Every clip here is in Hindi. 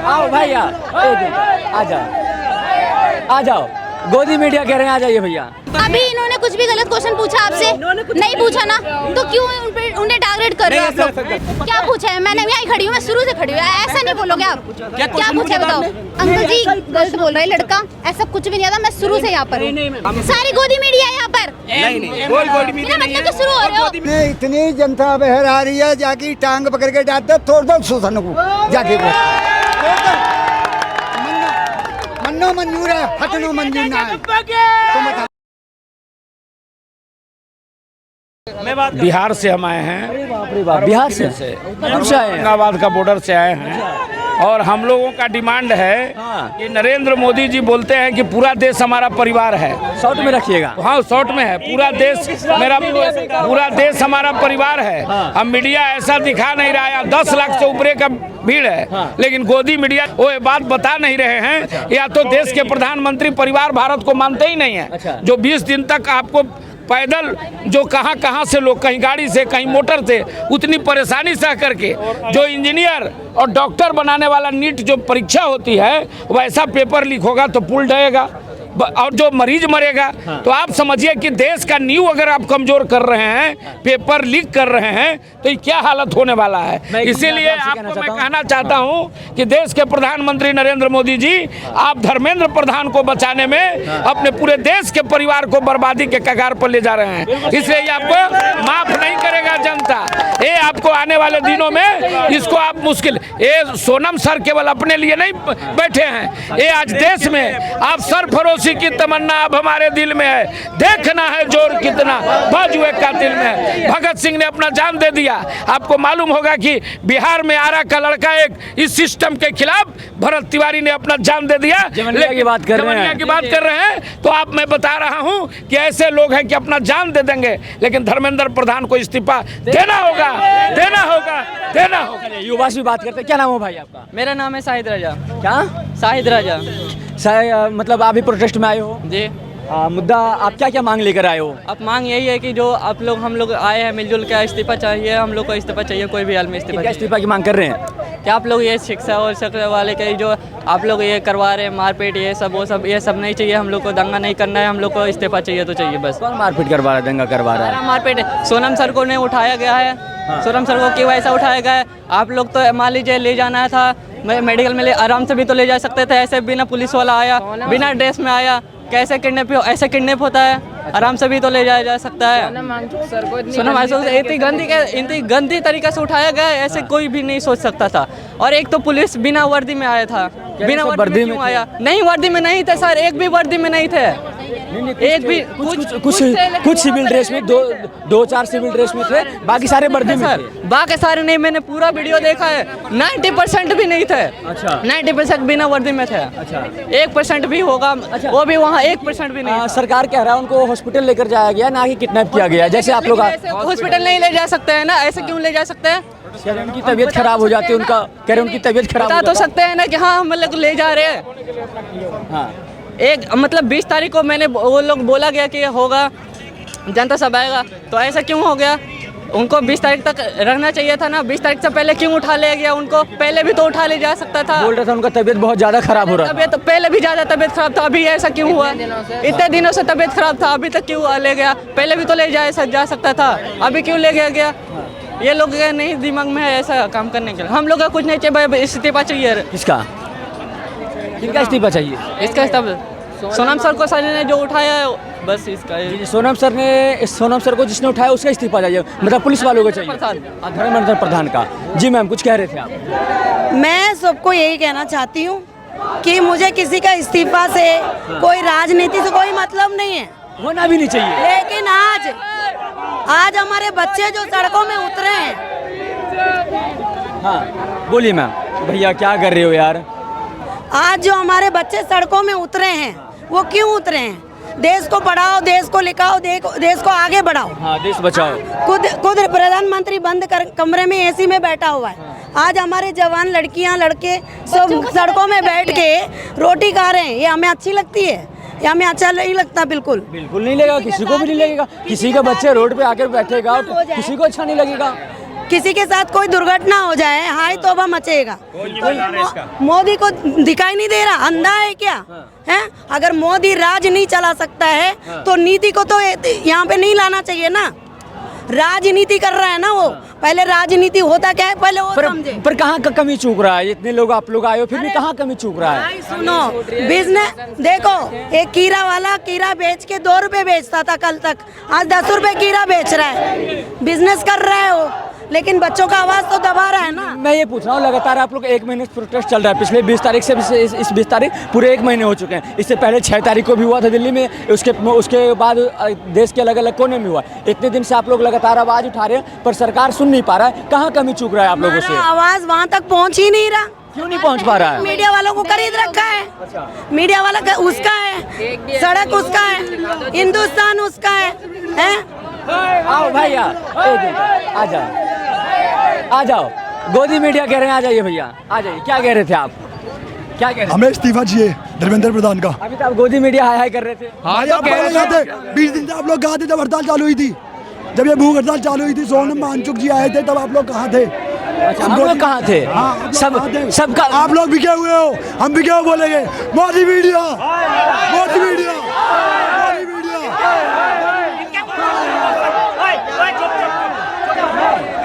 आओ भैया, आ जाओ। गोदी मीडिया कह रहे हैं आ जाइए भैया। अभी इन्होंने कुछ भी गलत क्वेश्चन पूछा आपसे? नहीं पूछा ना, तो क्यों उन्हें टारगेट कर रहे हो आप लोग? क्या पूछा है? मैंने यहीं खड़ी हूँ, मैं शुरू से खड़ी हूँ, ऐसा नहीं बोलोगे आप? क्या पूछा बताओ? अंकल जी गलत बोल रहा है लड़का, ऐसा कुछ भी नहीं था, मैं शुरू से यहाँ पर हूँ। सारी गोदी मीडिया है यहाँ पर। मतलब शुरू हो रहे हो। इतनी जनता बहर आ रही है, जाके टांग पकड़ के डाल दो, तोड़ दो शोषण को जाके। मन्नो मंजूर है, हटनो मंजूर ना है। बिहार से हम आए हैं। बिहार से औरंगाबाद का बॉर्डर से आए हैं और हम लोगों का डिमांड है कि नरेंद्र मोदी जी बोलते हैं कि पूरा देश हमारा परिवार है। शॉर्ट में रखिएगा। हाँ, शॉर्ट में है। पूरा देश हमारा परिवार है। अब मीडिया ऐसा दिखा नहीं रहा है, 10 लाख से ऊपर का भीड़ है, लेकिन गोदी मीडिया वो ये बात बता नहीं रहे हैं। या तो देश के प्रधानमंत्री परिवार भारत को मानते ही नहीं है। जो 20 दिन तक आपको पैदल जो कहाँ से लोग, कहीं गाड़ी से कहीं मोटर से, उतनी परेशानी सह करके जो इंजीनियर और डॉक्टर बनाने वाला नीट जो परीक्षा होती है, वैसा पेपर लीक होगा तो पुल डरेगा और जो मरीज मरेगा। तो आप समझिए कि देश का नींव अगर आप कमजोर कर रहे हैं, पेपर लीक कर रहे हैं, तो ये क्या हालत होने वाला है। इसीलिए आपको मैं कहना चाहता हूं कि देश के प्रधानमंत्री नरेंद्र मोदी जी, आप धर्मेंद्र प्रधान को बचाने में अपने पूरे देश के परिवार को बर्बादी के कगार पर ले जा रहे हैं। इसलिए ये आपको माफ नहीं करेगा जनता। ये आपको आने वाले दिनों में इसको आप मुश्किल, ये सोनम सर केवल अपने लिए नहीं बैठे हैं, ये आज देश में आप सरफरोशी की तमन्ना अब हमारे दिल में है। देखना है जोर कितना बाजुए कातिल में है। भगत सिंह ने अपना जान दे दिया। आपको मालूम होगा कि बिहार में आरा का लड़का एक इस सिस्टम के खिलाफ भरत तिवारी ने अपना जान दे दिया। जमनिया की बात कर रहे हैं तो आप, मैं बता रहा हूं कि ऐसे लोग हैं कि अपना जान दे देंगे, लेकिन धर्मेंद्र प्रधान को इस्तीफा देना होगा। युवा से बात करते हैं। क्या नाम हो भाई आपका? मेरा नाम है शाहिद राजा। क्या? शाहिद राजा। मतलब आप भी प्रोटेस्ट में आए हो जी। मुद्दा आप क्या क्या मांग लेकर आए हो? अब मांग यही है कि जो हम लोग आए हैं मिलजुल के, इस्तीफा चाहिए, हम लोग को इस्तीफा चाहिए, कोई भी हाल में इस्तीफा की मांग कर रहे हैं। क्या आप लोग ये शिक्षा और शक्ल वाले के जो आप लोग ये करवा रहे हैं, मारपीट, ये सब वो सब, ये सब नहीं चाहिए। हम लोग को दंगा नहीं करना है, हम लोग को इस्तीफा चाहिए तो चाहिए बस। कौन मारपीट करवा रहा है, दंगा करवा रहा है? मारपीट सोनम सर को नहीं उठाया गया है। सोनम सर को क्यों ऐसा उठाया गया है? आप लोग तो मान लीजिए ले जाना था मेडिकल में, आराम से भी तो ले जा सकते थे। ऐसे बिना पुलिस वाला आया, बिना ड्रेस में आया, कैसे ऐसे किडनैप होता है? आराम से भी तो ले जाया जा सकता है। सोनम इतनी गंदी तरीके से उठाया गया, ऐसे कोई भी नहीं सोच सकता था। और एक तो पुलिस बिना वर्दी में आया था। बिना वर्दी में क्यों आया? नहीं, वर्दी में नहीं थे सर, एक भी वर्दी में नहीं थे। एक भी कुछ सिविल ड्रेस में, दो चार सिविल ड्रेस में थे, बाकी सारे वर्दी में थे। बाकी सारे नहीं, मैंने पूरा वीडियो देखा है, 90% भी नहीं थे। अच्छा। 90% बिना वर्दी में थे। अच्छा। 1% भी होगा। अच्छा। वो भी वहाँ 1% भी नहीं। सरकार कह रहा है उनको हॉस्पिटल लेकर जाया गया, ना कि किडनैप किया गया। जैसे आप लोग हॉस्पिटल नहीं ले जा सकते हैं ना, ऐसे क्यों ले जा सकते हैं? उनकी तबीयत खराब हो जाती है, उनका कह रहे उनकी तबीयत खराब बता तो सकते हैं ना कि हाँ हम लोग ले जा रहे हैं। हाँ, एक मतलब 20 तारीख को मैंने वो लोग बोला गया कि होगा, जनता सब आएगा, तो ऐसा क्यों हो गया? उनको 20 तारीख तक रहना चाहिए था ना। 20 तारीख से पहले क्यों उठा ले गया? उनको पहले भी तो उठा ले जा सकता था। बोल रहा था उनका तबीयत बहुत ज़्यादा खराब हो रहा है। तो पहले भी ज़्यादा तबीयत खराब था, अभी ऐसा क्यों हुआ? इतने दिनों से तबीयत खराब था, अभी तक क्यों ले गया? पहले भी तो ले जा सकता था, अभी क्यों ले गया? ये लोग नहीं दिमाग में है ऐसा काम करने के लिए। हम लोग का कुछ नहीं चाहिए, इस्तीफा चाहिए। किसका इस्तीफा चाहिए? इसका इस्तीफा सोनम सर को, सर ने जो उठाया है बस इसका। सोनम सर को जिसने उठाया उसका इस्तीफा चाहिए, मतलब पुलिस वालों को चाहिए। धर्मेंद्र प्रधान का। जी मैम, कुछ कह रहे थे आप? मैं सबको यही कहना चाहती हूँ कि मुझे किसी का इस्तीफा से, कोई राजनीति से कोई मतलब नहीं है, होना भी नहीं चाहिए। लेकिन आज हमारे बच्चे जो सड़कों में उतरे हैं। हाँ बोलिए मैम। भैया क्या कर रहे हो यार? आज जो हमारे बच्चे सड़कों में उतरे हैं, वो क्यों उतरे हैं? देश को पढ़ाओ, देश को लिखाओ, देश को आगे बढ़ाओ। हाँ, देश बचाओ। खुद प्रधानमंत्री बंद कमरे में एसी में बैठा हुआ है। आज हमारे जवान लड़कियां लड़के सब सड़कों में बैठ के रोटी खा रहे हैं। ये हमें अच्छी लगती है? ये हमें अच्छा नहीं लगता। बिल्कुल नहीं लगेगा, किसी को भी नहीं लगेगा। किसी का बच्चे रोड पे आकर बैठेगा, किसी को अच्छा नहीं लगेगा। किसी के साथ कोई दुर्घटना हो जाए, हाय तौबा मचेगा। मोदी को दिखाई नहीं दे रहा, अंधा है क्या? है, अगर मोदी राज नहीं चला सकता है तो नीति को तो यहाँ पे नहीं लाना चाहिए ना। राजनीति कर रहा है ना वो, पहले राजनीति होता क्या है पहले वो समझे। पर कहाँ का कमी चूक रहा है? इतने लोग आप लोग आए हो फिर भी कहाँ कमी चूक रहा है? भाई सुनो, बिजनेस देखो, एक कीरा वाला कीरा बेच के 2 रुपए बेचता था कल तक, आज 10 रुपए कीरा बेच रहा है, बिजनेस कर रहा है वो, लेकिन बच्चों का आवाज तो दबा रहा है ना। मैं ये पूछ रहा हूँ, लगातार आप लोग 1 महीने से प्रोटेस्ट चल रहा है, पिछले 20 तारीख से इस 20 तारीख पूरे 1 महीने हो चुके हैं। इससे पहले 6 तारीख को भी हुआ था दिल्ली में, उसके बाद देश के अलग अलग कोने में हुआ। इतने दिन से आप लोग लगातार आवाज उठा रहे हैं पर सरकार सुन नहीं पा रहा है। कहाँ कमी चूक रहा है आप लोगों से? आवाज वहाँ तक पहुँच ही नहीं रहा। क्यों नहीं पहुँच पा रहा है? मीडिया वालों को खरीद रखा है, मीडिया वाला उसका है, सड़क उसका है, हिंदुस्तान उसका है? आओ भैया, आ जाओ आ जाओ। गोदी मीडिया कह रहे हैं आ जाइए भैया, आ जाइए। क्या कह रहे थे आप? क्या कह रहे थे? हमें इस्तीफा चाहिए धर्मेंद्र प्रधान का। अभी तो आप गोदी मीडिया हाय हाय कर रहे थे। हाँ, आप कह थे 20 दिन से आप लोग कहाँ थे जब हड़ताल चालू हुई थी? जब ये भूख हड़ताल चालू हुई थी, सोनम वांगचुक जी आए थे, तब आप लोग कहाँ थे? हम लोग कहाँ थे? हाँ, सबका आप लोग बिके हुए हो, हम बिके हुए बोलेंगे। Modi media, Modi media, Modi media.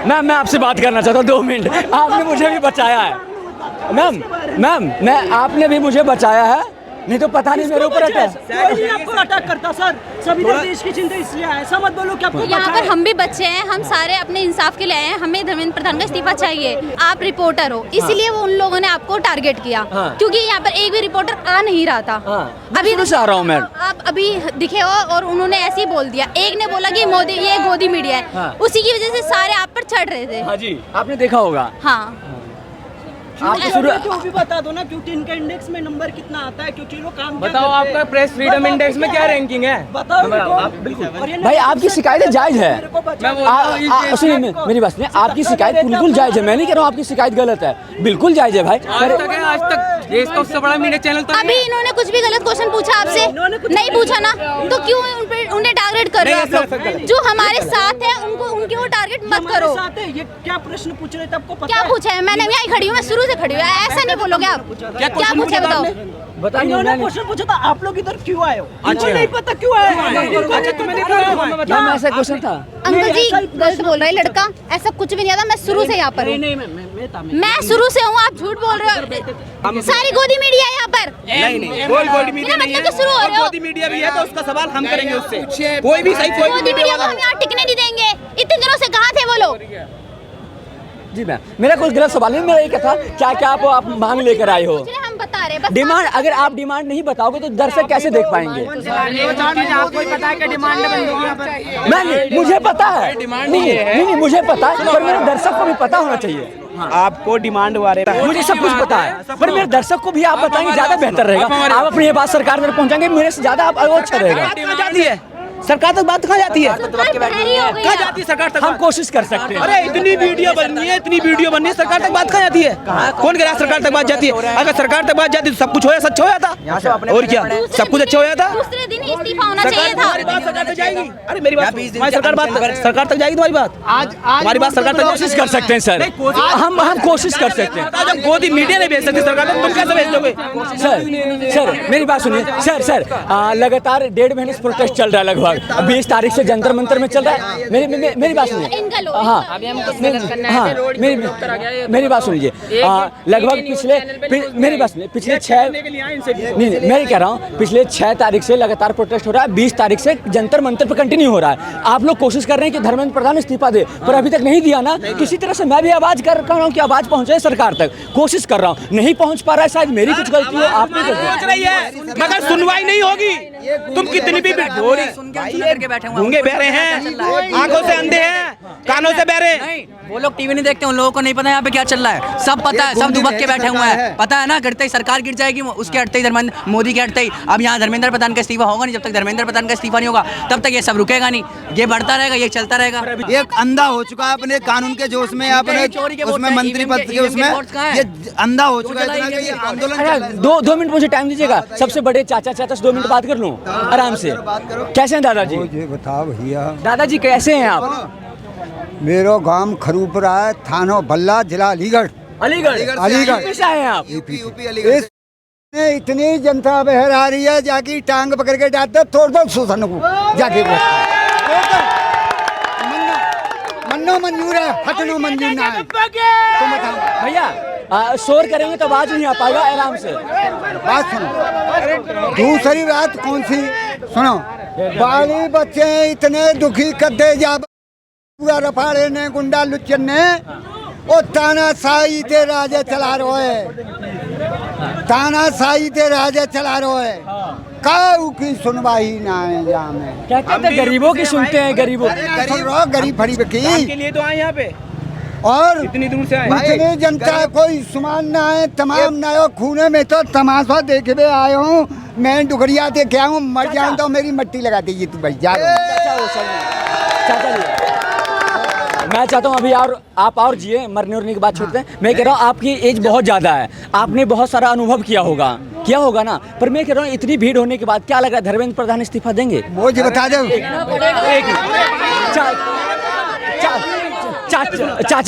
Ma'am, मैं आपसे बात करना चाहता हूँ 2 मिनट। आपने मुझे भी बचाया है मैम, मैं आपने भी मुझे बचाया है, नहीं तो पता नहीं मेरे ऊपर अटैक। कोई आपको अटैक करता सर, सभी ने देश की चिंता इसलिए आए, ऐसा मत बोलो कि आपको यहाँ पर हम भी बच्चे हैं, हम सारे अपने इंसाफ के लिए आए हैं, हमें धर्मेंद्र प्रधान का इस्तीफा चाहिए। आप रिपोर्टर हो, इसीलिए वो उन लोगों ने आपको टारगेट किया, क्योंकि यहाँ पर एक भी रिपोर्टर आ नहीं रहा था। अभी से आ रहा हूँ मैं। आप अभी दिखे हो और उन्होंने ऐसे ही बोल दिया। एक ने बोला कि मोदी ये गोदी मीडिया है, उसी की वजह से सारे आप पर चढ़ रहे थे। हाँ जी, आपने देखा होगा। हाँ, आप तो भी बता दो ना, क्योंकि इनका इंडेक्स में नंबर कितना आता है, क्योंकि लोग काम बताओ आपका प्रेस फ्रीडम इंडेक्स में क्या रैंकिंग है? बताओ। भाई आपकी शिकायतें जायज है। सुनिए मेरी बात सुनिए, आपकी शिकायत बिल्कुल जायज है। मैं नहीं कह रहा हूँ आपकी शिकायत गलत है, बिल्कुल जायज है भाई। आज तक देश का उससे बड़ा मीडिया चैनल तो अभी इन्होंने कुछ भी गलत क्वेश्चन पूछा आपसे? नहीं पूछा ना, तो क्यों उन्हें टारगेट कर रहे हो आप लोग? जो हमारे साथ है उनको उनके वो टारगेट मत करो। ये क्या प्रश्न पूछ रहे थे आपको पता क्या पूछा है? मैंने यहीं खड़ी हूँ, मैं शुरू से खड़ी हूँ, ऐसा नहीं बोलोगे आप। क्या पूछा है बताओ? इन्होंने क्वेश्चन पूछा था आप लोग इधर क्यों आए हो? इनको नहीं पता क्यों आए हो? ऐसा क्वेश्चन था? अंकल जी गलत बोल रहा है लड़का, ऐसा कुछ भी नहीं था। मैं शुरू से यहाँ पर हूँ, मैं शुरू से हूँ, आप झूठ बोल रहे हो। सारी गोदी मीडिया है यहाँ पर। नहीं, कोई गोदी मीडिया नहीं है। शुरू हो रहे हो। गोदी मीडिया भी है तो उसका सवाल हम करेंगे उससे। कोई भी सही कोई गोदी मीडिया को हम यहाँ टिकने नहीं देंगे। इतने दिनों से कहाँ थे वो लोग? जी मैम, मेरा कोई गलत सवाल नहीं, मेरा एक था क्या आप मांग लेकर आए हो? हम बता रहे हैं डिमांड। अगर आप डिमांड नहीं बताओगे तो दर्शक कैसे देख पाएंगे? मैं मुझे पता है, नहीं मुझे पता है, पर मेरे दर्शक को भी पता होना चाहिए। आपको डिमांड बारे मुझे सब कुछ पता है, पर मेरे दर्शक को भी आप बताएंगे ज्यादा बेहतर रहेगा। आप अपनी ये बात सरकार तक पहुंचाएंगे, मेरे से ज्यादा आप अच्छा रहेगा। सरकार तक बात कहाँ जाती है? कहाँ जाती है सरकार तक? हम कोशिश कर सकते हैं। अरे इतनी वीडियो बननी है, इतनी वीडियो बननी है, सरकार तक बात कहाँ जाती है? कौन कह रहा है सरकार तक बात जाती है? अगर सरकार तक बात जाती तो सब कुछ हो सच हो जाता, और क्या सब कुछ अच्छा हो जाता। दूसरे दिन ही इस्तीफा होना चाहिए था। हमारी बात सरकार तक जाएगी। अरे मेरी बात सरकार तक जाएगी, तुम्हारी बात आज हमारी बात सरकार तक कोशिश कर सकते हैं सर, हम कोशिश कर सकते हैं। जब गोदी मीडिया नहीं भेज सकती सरकार तक, तुम कैसे भेज दोगे? सर मेरी बात सुनिए सर, लगातार 1.5 महीने से प्रोटेस्ट चल रहा है, लगभग 20 तारीख से जंतर मंतर में चल रहा है। मेरी बात सुनिए। हाँ, मेरी बात सुनिए। लगभग मेरी बात सुनिए, पिछले 6 नहीं मैं कह रहा हूँ, पिछले 6 तारीख से लगातार प्रोटेस्ट हो रहा है, 20 तारीख से जंतर मंतर पर कंटिन्यू हो रहा है। आप लोग कोशिश कर रहे हैं कि धर्मेंद्र प्रधान इस्तीफा दे, पर अभी तक नहीं दिया ना। किसी तरह से मैं भी आवाज कर रहा हूँ कि आवाज पहुंचे सरकार तक, कोशिश कर रहा हूँ, नहीं पहुंच पा रहा है। शायद मेरी कुछ गलती हो, आपने पहुंच रही है मगर सुनवाई नहीं होगी। तुम कितनी भी गूंगे बहरे हैं, आंखों से अंधे हैं, कानों से बहरे। वो लोग टीवी नहीं देखते, उन लोगों को नहीं पता यहाँ पे क्या चल रहा है। सब पता है, सब दुबक के बैठे हुए हैं। पता है ना, गिरते ही सरकार गिर जाएगी, उसके हटते ही धर्मेंद्र मोदी के हटते ही। अब यहाँ धर्मेंद्र प्रधान का इस्तीफा होगा नहीं, जब तक धर्मेंद्र प्रधान का इस्तीफा नहीं होगा तब तक ये सब रुकेगा नहीं, ये बढ़ता रहेगा, ये चलता रहेगा। ये अंधा हो चुका है अपने कानून के जोश में, अपने उसमें मंत्री पद के उसमें ये अंधा हो चुका है। आंदोलन 2 मिनट मुझे टाइम दीजिएगा। सबसे बड़े चाचा से 2 मिनट बात कर लूँ आराम से? कैसे हैं दादाजी? बताओ भैया, दादाजी कैसे हैं आप? मेरो गांव खरूपुरा है, थाना बल्ला, जिला अलीगढ़। अलीगढ़ से आए हैं आप? यूपी अलीगढ़। इतनी जनता बहर आ रही है, जाके टांग पकड़ के डालते तोड़ दो शोषण को जाके मन्नो मंजूर है, हटनो मंजूर ना है। भैया शोर करेंगे तो आवाज नहीं आ पाएगा, आराम से बात सुनो। दूसरी बात कौन सी सुनो, बाली बच्चे इतने दुखी करते जा रफाड़े ने, गुंडा लुच्चन ने, वो तानाशाही ते राजे चला रहे है, तानाशाही ते राजे चला रहे है। काऊ की सुनवाई ना है यहाँ में। क्या कहते हैं, गरीबों की सुनते हैं, गरीबों गरीब फरीब की के लिए तो आए यहाँ पे और इतनी दूर से आए। इतनी जनता कोई सुमान ना है, तमाम नयो खूने में तो तमाशा देखे हुए आए हूँ मैं, डुगरिया देखे आया हूँ, मर जाऊँ तो मेरी मट्टी लगा दीजिए तू भाई जा। चाचा जी मैं चाहता हूँ अभी और आप और जिए, मरने उरने की बात छोड़ते हैं। मैं कह रहा हूँ आपकी एज बहुत ज़्यादा है, आपने बहुत सारा अनुभव किया होगा ना, पर मैं कह रहा हूँ इतनी भीड़ होने के बाद क्या लग रहा है, धर्मेंद्र प्रधान इस्तीफा देंगे? वो जी बता दो।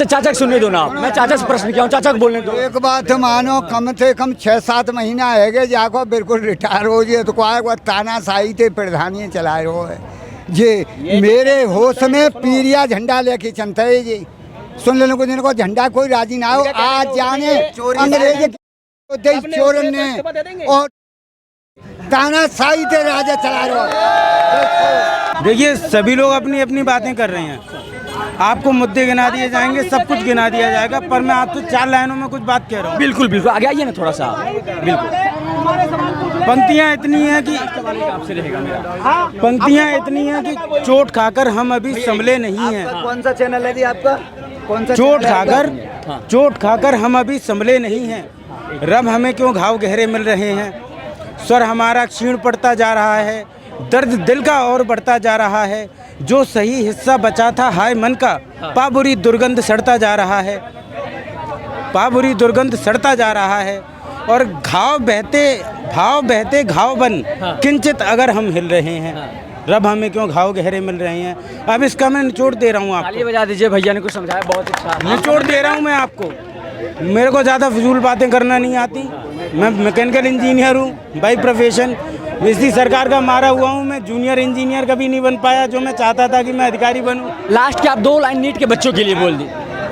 चाचा सुनने दो ना, मैं चाचा से प्रश्न किया हूँ, चाचा को बोलने दो। एक बात मानो, कम से कम 6-7 महीना है जाको बिल्कुल रिटायर हो जाए तो कोई तानाशाही थे प्रधानी चला रहे है जी। मेरे होश में पीरिया झंडा लेके चलते है जी। सुन लेने को जिनको झंडा कोई राजी ना हो, आज जाने अंग्रेज चोरन ने और तानाशाही थे राजा चला रहे। देखिए सभी लोग अपनी अपनी बातें कर रहे हैं, आपको मुद्दे गिना दिए जाएंगे, सब कुछ गिना दिया जाएगा, पर मैं आपको 4 लाइनों में कुछ बात कह रहा हूँ। बिल्कुल आगे आइए ना थोड़ा सा। बिल्कुल पंक्तियाँ इतनी हैं कि चोट खाकर हम अभी संभले नहीं हैं। कौन सा चैनल है जी आपका? कौन सा? चोट खाकर हम अभी संभले नहीं हैं। रब हमें क्यों घाव गहरे मिल रहे हैं, स्वर हमारा क्षीण पड़ता जा रहा है, दर्द दिल का और बढ़ता जा रहा है, जो सही हिस्सा बचा था हाय मन का, पाबुरी दुर्गंध सड़ता जा रहा है, पाबुरी दुर्गंध सड़ता जा रहा है। और घाव बहते घाव बन किंचित अगर हम हिल रहे हैं, रब हमें क्यों घाव गहरे मिल रहे हैं। अब इसका मैं निचोड़ दे रहा हूँ आपको। ताली बजा दीजिए, भैया ने कुछ समझाया, बहुत अच्छा। निचोड़ दे रहा हूँ मैं आपको। मेरे को ज़्यादा फिजूल बातें करना नहीं आती, मैं मैकेनिकल इंजीनियर हूँ बाई प्रोफेशन। इसी सरकार का मारा हुआ हूँ मैं, जूनियर इंजीनियर कभी नहीं बन पाया, जो मैं चाहता था कि मैं अधिकारी बनूँ। लास्ट के आप 2 लाइन नीट के बच्चों के लिए बोल दी।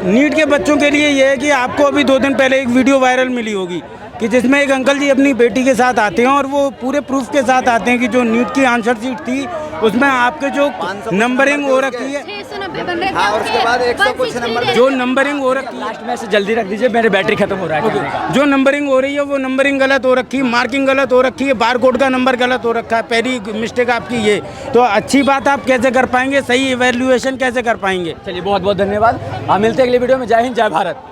नीट के बच्चों के लिए ये है कि आपको अभी 2 दिन पहले एक वीडियो वायरल मिली होगी कि जिसमें एक अंकल जी अपनी बेटी के साथ आते हैं और वो पूरे प्रूफ के साथ आते हैं कि जो नीट की आंसर शीट थी उसमें आपके जो नंबरिंग हो रखी है, और उसके बाद 100 कुछ नंबर जो नंबरिंग हो रखी है, लास्ट में से जल्दी रख दीजिए, मेरी बैटरी खत्म हो रहा है। जो नंबरिंग हो रही है वो नंबरिंग गलत हो रखी है, मार्किंग गलत हो रखी है, बारकोड का नंबर गलत हो रखा है। पहली मिस्टेक आपकी ये। तो अच्छी बात आप कैसे कर पाएंगे, सही इवैल्यूएशन कैसे कर पाएंगे? चलिए बहुत बहुत धन्यवाद, हम मिलते हैं अगले वीडियो में। जय हिंद, जय भारत।